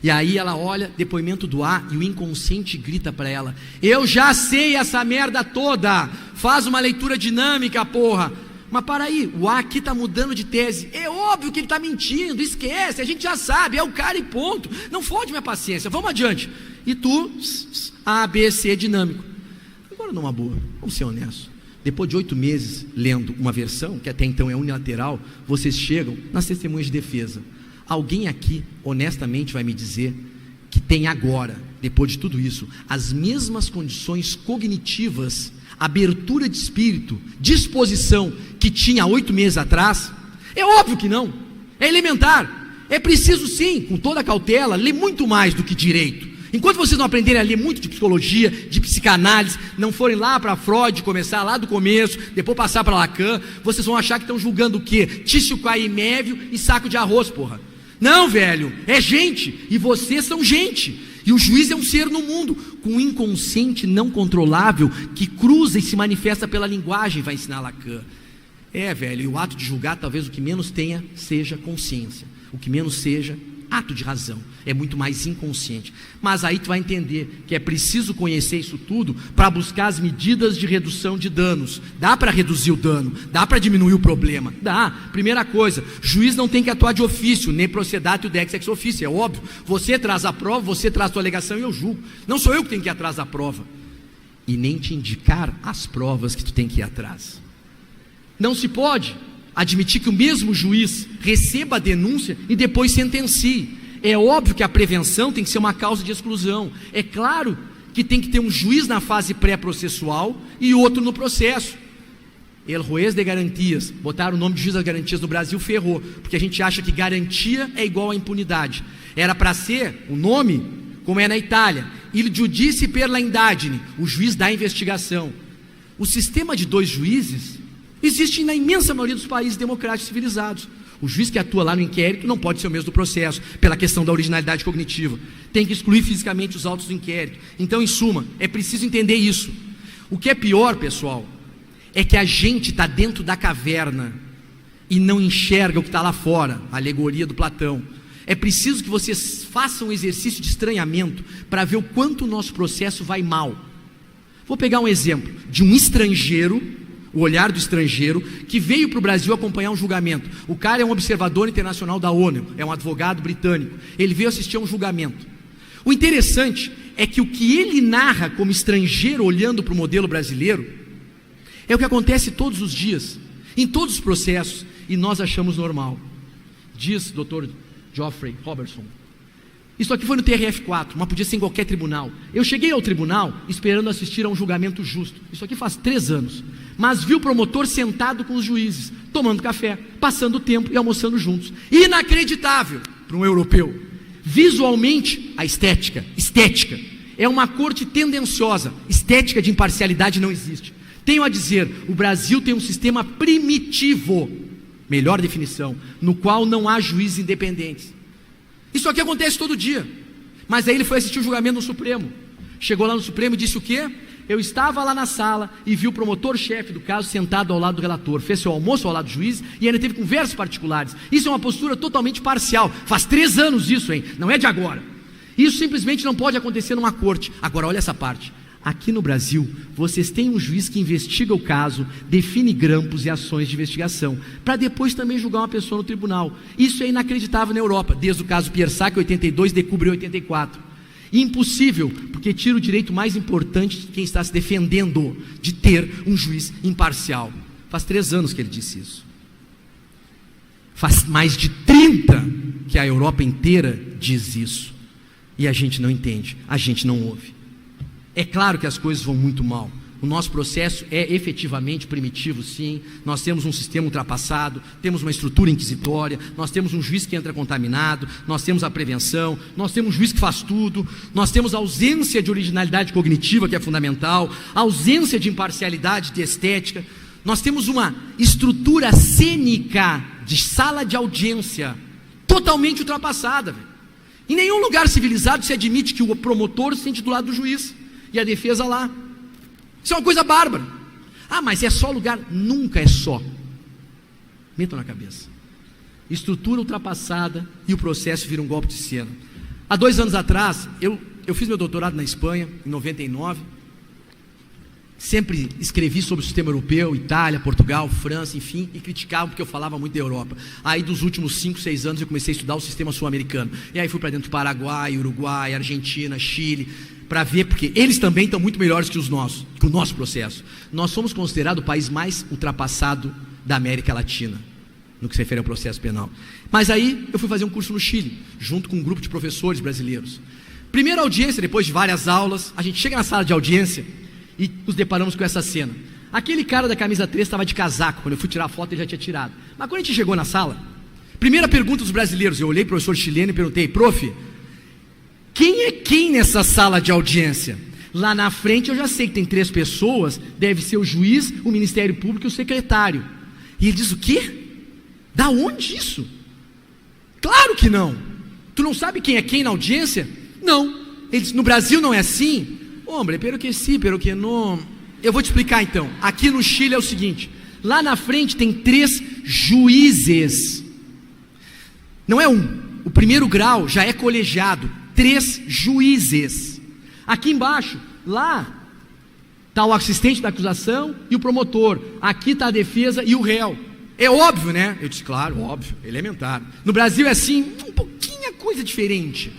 A: E aí ela olha, depoimento do A, e o inconsciente grita para ela: eu já sei essa merda toda, faz uma leitura dinâmica, porra. Mas para aí, o A aqui está mudando de tese, é óbvio que ele está mentindo, esquece, a gente já sabe, é o cara e ponto, não fode minha paciência, vamos adiante. E tu, A, B, C, dinâmico. Agora numa boa, vamos ser honestos, depois de 8 meses lendo uma versão, que até então é unilateral, vocês chegam nas testemunhas de defesa. Alguém aqui, honestamente, vai me dizer que tem agora, depois de tudo isso, as mesmas condições cognitivas, abertura de espírito, disposição que tinha há 8 meses atrás? É óbvio que não, é elementar. É preciso sim, com toda a cautela, ler muito mais do que direito. Enquanto vocês não aprenderem a ler muito de psicologia, de psicanálise, não forem lá para Freud, começar lá do começo, depois passar para Lacan, vocês vão achar que estão julgando o quê? Tício Caímévio e saco de arroz, porra. Não, velho, é gente, e vocês são gente, e o juiz é um ser no mundo, com um inconsciente não controlável, que cruza e se manifesta pela linguagem, vai ensinar Lacan. É, velho, e o ato de julgar, talvez o que menos tenha seja consciência, o que menos seja ato de razão, é muito mais inconsciente. Mas aí tu vai entender que é preciso conhecer isso tudo para buscar as medidas de redução de danos. Dá para reduzir o dano, dá para diminuir o problema, dá. Primeira coisa, juiz não tem que atuar de ofício, nem procedato dex ex officio, é óbvio. Você traz a prova, você traz a tua alegação e eu julgo. Não sou eu que tenho que ir atrás da prova, e nem te indicar as provas que tu tem que ir atrás. Não se pode admitir que o mesmo juiz receba a denúncia e depois sentencie. É óbvio que a prevenção tem que ser uma causa de exclusão. É claro que tem que ter um juiz na fase pré-processual e outro no processo. El juez de garantias, botaram o nome de juiz das garantias no Brasil, ferrou, porque a gente acha que garantia é igual a impunidade. Era para ser o nome, como é na Itália, il giudice per la indagine, o juiz da investigação. O sistema de 2 juízes existe na imensa maioria dos países democráticos civilizados. O juiz que atua lá no inquérito não pode ser o mesmo do processo, pela questão da originalidade cognitiva. Tem que excluir fisicamente os autos do inquérito. Então, em suma, é preciso entender isso. O que é pior, pessoal, é que a gente está dentro da caverna e não enxerga o que está lá fora, a alegoria do Platão. É preciso que vocês façam um exercício de estranhamento para ver o quanto o nosso processo vai mal. Vou pegar um exemplo de um estrangeiro, o olhar do estrangeiro, que veio para o Brasil acompanhar um julgamento. O cara é um observador internacional da ONU, é um advogado britânico, ele veio assistir a um julgamento. O interessante é que o que ele narra como estrangeiro olhando para o modelo brasileiro, é o que acontece todos os dias, em todos os processos, e nós achamos normal. Diz Dr. Geoffrey Robertson, isso aqui foi no TRF4, mas podia ser em qualquer tribunal. Eu cheguei ao tribunal esperando assistir a um julgamento justo, isso aqui faz 3 anos, mas vi o promotor sentado com os juízes, tomando café, passando o tempo e almoçando juntos. Inacreditável para um europeu. Visualmente, a estética, é uma corte tendenciosa, estética de imparcialidade não existe. Tenho a dizer, o Brasil tem um sistema primitivo, melhor definição, no qual não há juízes independentes. Isso aqui acontece todo dia. Mas aí ele foi assistir o julgamento no Supremo. Chegou lá no Supremo e disse o quê? Eu estava lá na sala e vi o promotor-chefe do caso sentado ao lado do relator, fez seu almoço ao lado do juiz e ainda teve conversas particulares. Isso é uma postura totalmente parcial. Faz 3 anos isso, hein? Não é de agora. Isso simplesmente não pode acontecer numa corte. Agora olha essa parte. Aqui no Brasil, vocês têm um juiz que investiga o caso, define grampos e ações de investigação, para depois também julgar uma pessoa no tribunal. Isso é inacreditável na Europa, desde o caso Piersac 82, Descobre 84. Impossível, porque tira o direito mais importante de quem está se defendendo, de ter um juiz imparcial. Faz 3 anos que ele disse isso. Faz mais de 30 que a Europa inteira diz isso. E a gente não entende, a gente não ouve. É claro que as coisas vão muito mal. O nosso processo é efetivamente primitivo, sim. Nós temos um sistema ultrapassado, temos uma estrutura inquisitória, nós temos um juiz que entra contaminado, nós temos a prevenção, nós temos um juiz que faz tudo, nós temos a ausência de originalidade cognitiva, que é fundamental, a ausência de imparcialidade, de estética. Nós temos uma estrutura cênica de sala de audiência totalmente ultrapassada, velho. Em nenhum lugar civilizado se admite que o promotor sente do lado do juiz e a defesa lá. Isso é uma coisa bárbara. Ah, mas é só lugar? Nunca é só. Metam na cabeça. Estrutura ultrapassada e o processo vira um golpe de cena. Há 2 anos atrás, eu fiz meu doutorado na Espanha, em 99. Sempre escrevi sobre o sistema europeu, Itália, Portugal, França, enfim, e criticava porque eu falava muito da Europa. Aí dos últimos 5, 6 anos eu comecei a estudar o sistema sul-americano. E aí fui para dentro do Paraguai, Uruguai, Argentina, Chile, para ver, porque eles também estão muito melhores que os nossos, que o nosso processo. Nós somos considerados o país mais ultrapassado da América Latina, no que se refere ao processo penal. Mas aí eu fui fazer um curso no Chile, junto com um grupo de professores brasileiros. Primeira audiência, depois de várias aulas, a gente chega na sala de audiência e nos deparamos com essa cena. Aquele cara da camisa 3 estava de casaco. Quando eu fui tirar a foto, ele já tinha tirado. Mas quando a gente chegou na sala, primeira pergunta dos brasileiros, eu olhei para o professor chileno e perguntei: prof, quem é quem nessa sala de audiência? Lá na frente eu já sei que tem 3 pessoas, deve ser o juiz, o Ministério Público e o secretário. E ele diz: o quê? Da onde isso? Claro que não. Tu não sabe quem é quem na audiência? Não. Ele diz: no Brasil não é assim? Hombre, pero que sim, pero que não. Eu vou te explicar então. Aqui no Chile é o seguinte: lá na frente tem 3 juízes. Não é um. O primeiro grau já é colegiado. 3 juízes. Aqui embaixo, lá está o assistente da acusação e o promotor. Aqui está a defesa e o réu. É óbvio, né? Eu disse: claro, óbvio, elementar. No Brasil é assim, um pouquinho a coisa diferente.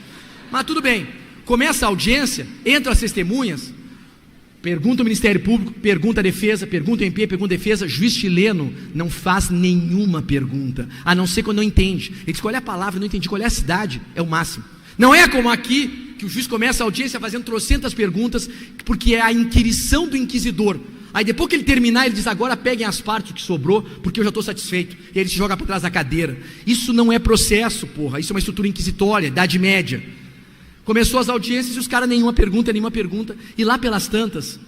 A: Mas tudo bem. Começa a audiência, entram as testemunhas, pergunta o Ministério Público, pergunta a defesa, pergunta o MP, pergunta a defesa. Juiz chileno não faz nenhuma pergunta, a não ser quando não entende. Ele diz: qual é a palavra? Eu não entendi. Qual é a cidade? É o máximo. Não é como aqui, que o juiz começa a audiência fazendo trocentas perguntas, porque é a inquirição do inquisidor. Aí depois que ele terminar, ele diz: agora peguem as partes que sobrou, porque eu já estou satisfeito. E ele se joga para trás da cadeira. Isso não é processo, porra. Isso é uma estrutura inquisitória, Idade Média. Começou as audiências e os caras nenhuma pergunta. E lá pelas tantas,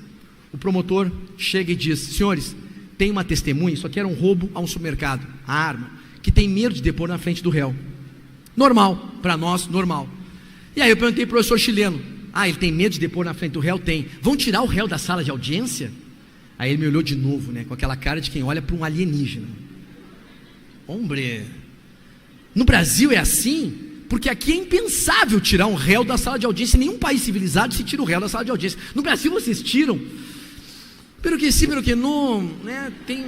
A: o promotor chega e diz: senhores, tem uma testemunha, isso aqui era um roubo a um supermercado, a arma, que tem medo de depor na frente do réu. Normal, para nós, normal. E aí eu perguntei para o professor chileno: ah, ele tem medo de depor na frente do réu? Tem. Vão tirar o réu da sala de audiência? Aí ele me olhou de novo, né, com aquela cara de quem olha para um alienígena. Hombre, no Brasil é assim? Porque aqui é impensável tirar um réu da sala de audiência. Em nenhum país civilizado se tira o réu da sala de audiência. No Brasil vocês tiram. Pelo que sim, pelo que não, né? Tem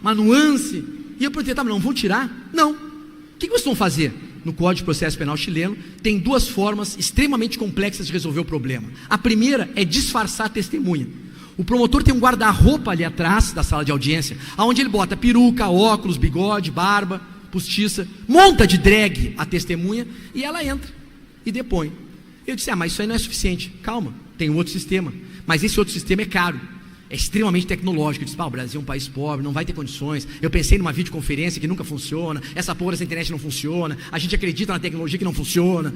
A: uma nuance. E eu perguntei: tá, mas não vão tirar? Não. O que vocês vão fazer? No Código de Processo Penal chileno, tem 2 formas extremamente complexas de resolver o problema. A primeira é disfarçar a testemunha. O promotor tem um guarda-roupa ali atrás da sala de audiência, onde ele bota peruca, óculos, bigode, barba, postiça, monta de drag a testemunha e ela entra e depõe. Eu disse: ah, mas isso aí não é suficiente. Calma, tem um outro sistema, mas esse outro sistema é caro, é extremamente tecnológico. Eu disse: o Brasil é um país pobre, não vai ter condições. Eu pensei numa videoconferência que nunca funciona, essa porra dessa internet não funciona, a gente acredita na tecnologia que não funciona.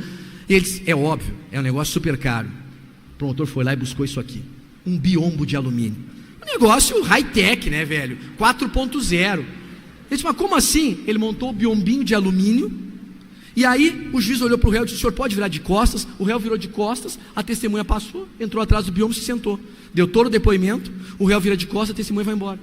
A: E ele disse: é óbvio, é um negócio super caro. O promotor foi lá e buscou isso aqui, um biombo de alumínio, um negócio high-tech, né, velho, 4.0. Ele disse: mas como assim? Ele montou o biombinho de alumínio. E aí o juiz olhou para o réu e disse: o senhor pode virar de costas? O réu virou de costas, a testemunha passou, entrou atrás do biombo e se sentou. Deu todo o depoimento, o réu vira de costas, a testemunha vai embora.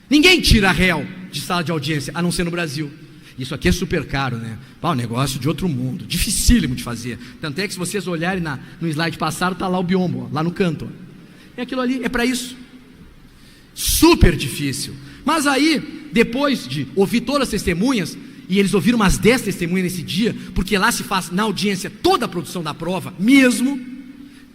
A: Ninguém tira réu de sala de audiência, a não ser no Brasil. Isso aqui é super caro, né? Um negócio de outro mundo, dificílimo de fazer. Tanto é que se vocês olharem no slide passado, está lá o biombo, ó, lá no canto. Ó. E aquilo ali é para isso. Super difícil. Mas aí, depois de ouvir todas as testemunhas, e eles ouviram umas 10 testemunhas nesse dia, porque lá se faz na audiência toda a produção da prova, mesmo,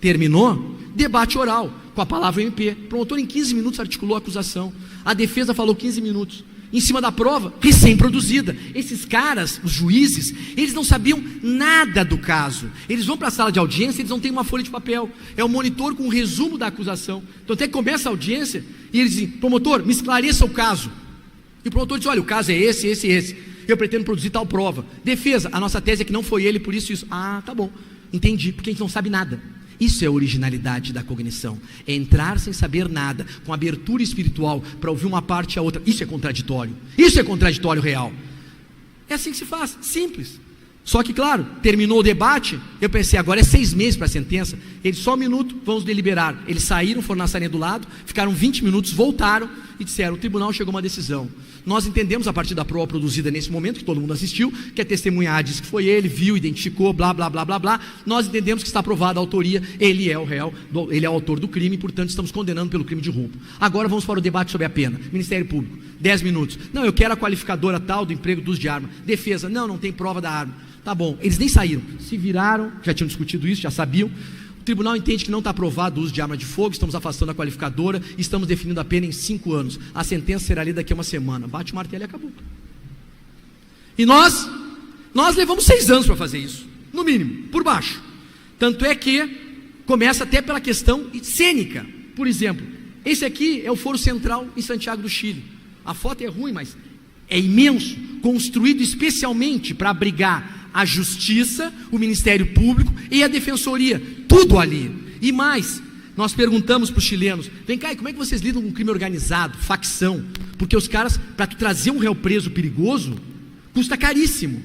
A: terminou, debate oral, com a palavra MP. O promotor em 15 minutos articulou a acusação, a defesa falou 15 minutos, em cima da prova recém-produzida. Esses caras, os juízes, eles não sabiam nada do caso. Eles vão para a sala de audiência, eles não têm uma folha de papel. É o monitor com um resumo da acusação. Então até que começa a audiência e eles dizem: promotor, me esclareça o caso. E o promotor diz: olha, o caso é esse, esse e esse. Eu pretendo produzir tal prova. Defesa: a nossa tese é que não foi ele, por isso isso. Ah, tá bom, entendi, porque a gente não sabe nada. Isso é a originalidade da cognição, é entrar sem saber nada, com abertura espiritual, para ouvir uma parte e a outra. Isso é contraditório real. É assim que se faz, simples. Só que claro, terminou o debate, eu pensei, agora é 6 meses para a sentença. Eles, só um minuto, vamos deliberar. Eles saíram, foram na salinha do lado, ficaram 20 minutos, voltaram e disseram: o tribunal chegou a uma decisão. Nós entendemos, a partir da prova produzida nesse momento, que todo mundo assistiu, que a testemunha A disse que foi ele, viu, identificou, blá, blá, blá, blá, blá. Nós entendemos que está aprovada a autoria, ele é o réu, ele é o autor do crime, portanto estamos condenando pelo crime de roubo. Agora vamos para o debate sobre a pena. Ministério Público, 10 minutos. Não, eu quero a qualificadora tal do emprego do uso de arma. Defesa: não tem prova da arma. Tá bom, eles nem saíram, se viraram, já tinham discutido isso, já sabiam. O tribunal entende que não está aprovado o uso de arma de fogo, estamos afastando a qualificadora, estamos definindo a pena em 5 anos. A sentença será lida daqui a uma semana. Bate o martelo e acabou. E nós levamos 6 anos para fazer isso, no mínimo, por baixo. Tanto é que começa até pela questão cênica. Por exemplo, esse aqui é o Foro Central em Santiago do Chile. A foto é ruim, mas é imenso, construído especialmente para abrigar a Justiça, o Ministério Público e a Defensoria, tudo ali. E mais, nós perguntamos para os chilenos: vem cá, e como é que vocês lidam com crime organizado, facção? Porque os caras, para tu trazer um réu preso perigoso, custa caríssimo.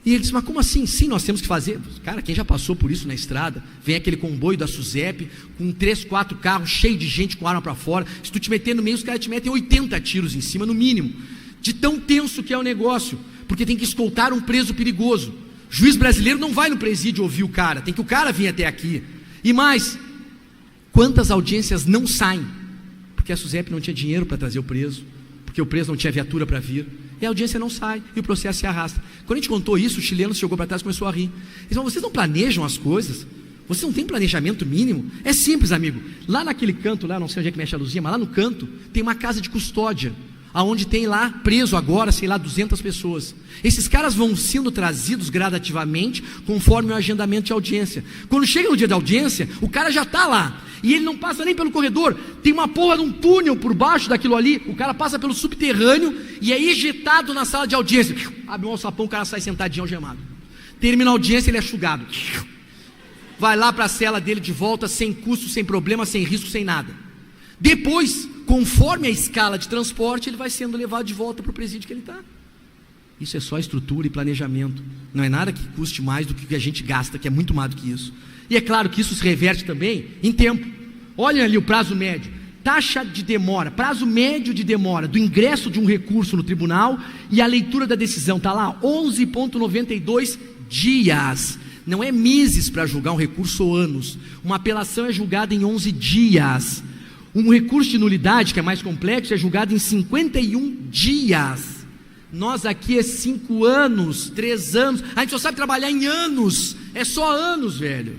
A: E eles: mas como assim? Sim, nós temos que fazer. Cara, quem já passou por isso na estrada, vem aquele comboio da SUSEP, com 3, 4 carros, cheio de gente com arma para fora. Se tu te meter no meio, os caras te metem 80 tiros em cima, no mínimo. De tão tenso que é o negócio, porque tem que escoltar um preso perigoso. Juiz brasileiro não vai no presídio ouvir o cara, tem que o cara vir até aqui. E mais, quantas audiências não saem? Porque a SUSEP não tinha dinheiro para trazer o preso, porque o preso não tinha viatura para vir, e a audiência não sai, e o processo se arrasta. Quando a gente contou isso, o chileno chegou para trás e começou a rir. Eles falaram: vocês não planejam as coisas? Vocês não têm planejamento mínimo? É simples, amigo. Lá naquele canto, lá, não sei onde é que mexe a luzinha, mas lá no canto, tem uma casa de custódia, aonde tem lá preso agora, sei lá, 200 pessoas. Esses caras vão sendo trazidos gradativamente, conforme o agendamento de audiência. Quando chega no dia da audiência, o cara já está lá, e ele não passa nem pelo corredor, tem uma porra de um túnel por baixo daquilo ali, o cara passa pelo subterrâneo, e é ejetado na sala de audiência. Abre um alçapão, o cara sai sentadinho algemado. Termina a audiência, ele é enxugado. Vai lá para a cela dele de volta, sem custo, sem problema, sem risco, sem nada. Depois, conforme a escala de transporte, ele vai sendo levado de volta para o presídio que ele está. Isso é só estrutura e planejamento. Não é nada que custe mais do que o que a gente gasta, que é muito mais do que isso. E é claro que isso se reverte também em tempo. Olhem ali o prazo médio. Taxa de demora, prazo médio de demora do ingresso de um recurso no tribunal e a leitura da decisão. Está lá, 11,92 dias. Não é meses para julgar um recurso ou anos. Uma apelação é julgada em 11 dias. Um recurso de nulidade, que é mais complexo, é julgado em 51 dias. Nós aqui é 5 anos, 3 anos. A gente só sabe trabalhar em anos. É só anos, velho.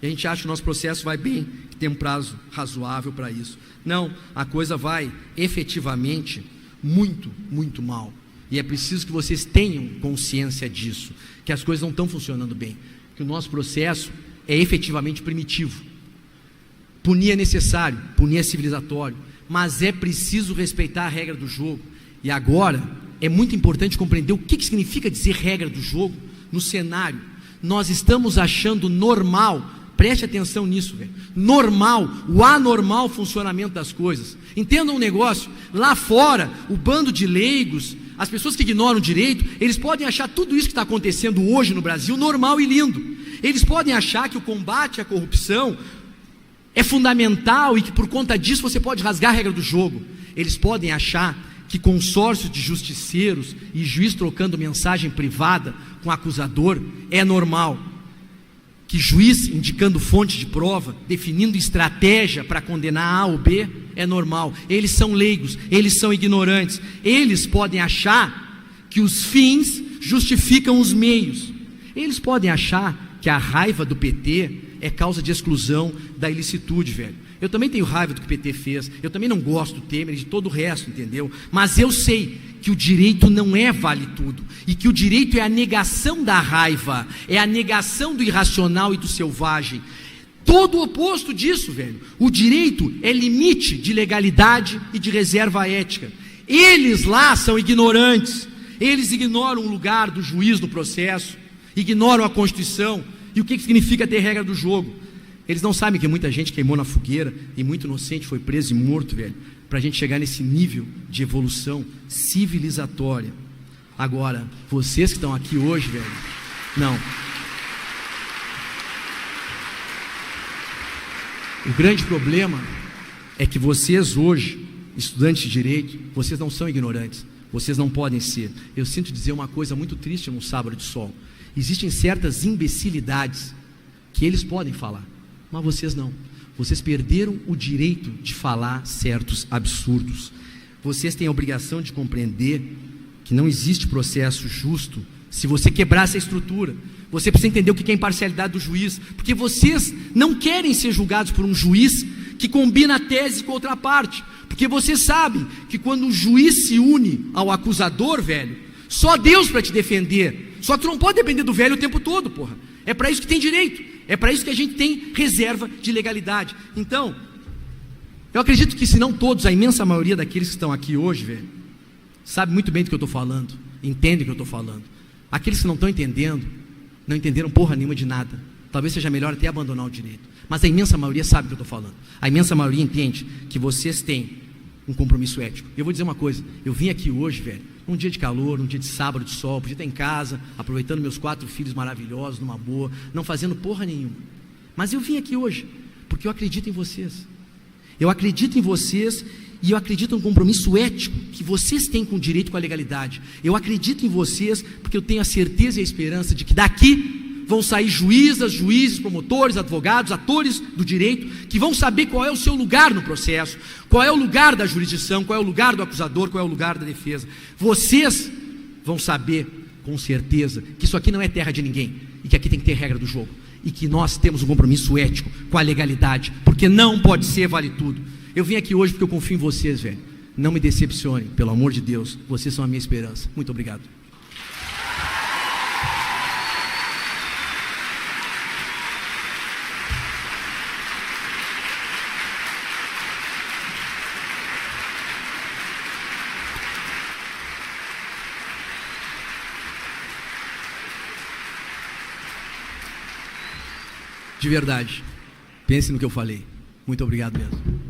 A: E a gente acha que o nosso processo vai bem, que tem um prazo razoável para isso. Não, a coisa vai efetivamente muito, muito mal. E é preciso que vocês tenham consciência disso, que as coisas não estão funcionando bem, que o nosso processo é efetivamente primitivo. Punir é necessário, punir é civilizatório, mas é preciso respeitar a regra do jogo. E agora é muito importante compreender o que significa dizer regra do jogo no cenário. Nós estamos achando normal, preste atenção nisso, velho, normal, o anormal funcionamento das coisas. Entendam um negócio, lá fora, o bando de leigos, as pessoas que ignoram o direito, eles podem achar tudo isso que está acontecendo hoje no Brasil normal e lindo. Eles podem achar que o combate à corrupção é fundamental e que por conta disso você pode rasgar a regra do jogo. Eles podem achar que consórcio de justiceiros e juiz trocando mensagem privada com acusador é normal, que juiz indicando fonte de prova, definindo estratégia para condenar A ou B é normal. Eles são leigos, eles são ignorantes. Eles podem achar que os fins justificam os meios. Eles podem achar que a raiva do PT é causa de exclusão da ilicitude, velho. Eu também tenho raiva do que o PT fez, eu também não gosto do Temer e de todo o resto, entendeu? Mas eu sei que o direito não vale tudo, e que o direito é a negação da raiva, é a negação do irracional e do selvagem. Todo o oposto disso, velho. O direito é limite de legalidade e de reserva ética. Eles lá são ignorantes, eles ignoram o lugar do juiz no processo, ignoram a Constituição e o que significa ter regra do jogo. Eles não sabem que muita gente queimou na fogueira e muito inocente foi preso e morto, velho, para a gente chegar nesse nível de evolução civilizatória. Agora, vocês que estão aqui hoje, velho, não. O grande problema é que vocês hoje, estudantes de direito, vocês não são ignorantes, vocês não podem ser. Eu sinto dizer uma coisa muito triste num sábado de sol. Existem certas imbecilidades que eles podem falar, mas vocês não. Vocês perderam o direito de falar certos absurdos. Vocês têm a obrigação de compreender que não existe processo justo se você quebrar essa estrutura. Você precisa entender o que é a imparcialidade do juiz, porque vocês não querem ser julgados por um juiz que combina a tese com outra parte, porque vocês sabem que quando o juiz se une ao acusador, velho, só Deus para te defender. Só que tu não pode depender do velho o tempo todo, porra. É para isso que tem direito, é para isso que a gente tem reserva de legalidade. Então, eu acredito que se não todos, a imensa maioria daqueles que estão aqui hoje, velho, sabe muito bem do que eu estou falando, entende o que eu estou falando. Aqueles que não estão entendendo, não entenderam porra nenhuma de nada. Talvez seja melhor até abandonar o direito. Mas a imensa maioria sabe do que eu estou falando. A imensa maioria entende que vocês têm um compromisso ético. Eu vou dizer uma coisa, eu vim aqui hoje, velho, num dia de calor, num dia de sábado de sol, podia estar em casa, aproveitando meus 4 filhos maravilhosos, numa boa, não fazendo porra nenhuma. Mas eu vim aqui hoje, porque eu acredito em vocês. Eu acredito em vocês e eu acredito no compromisso ético que vocês têm com o direito e com a legalidade. Eu acredito em vocês porque eu tenho a certeza e a esperança de que daqui vão sair juízas, juízes, promotores, advogados, atores do direito, que vão saber qual é o seu lugar no processo, qual é o lugar da jurisdição, qual é o lugar do acusador, qual é o lugar da defesa. Vocês vão saber com certeza que isso aqui não é terra de ninguém, e que aqui tem que ter regra do jogo, e que nós temos um compromisso ético com a legalidade, porque não pode ser vale tudo. Eu vim aqui hoje porque eu confio em vocês, velho. Não me decepcionem, pelo amor de Deus, vocês são a minha esperança. Muito obrigado. De verdade, pense no que eu falei. Muito obrigado mesmo.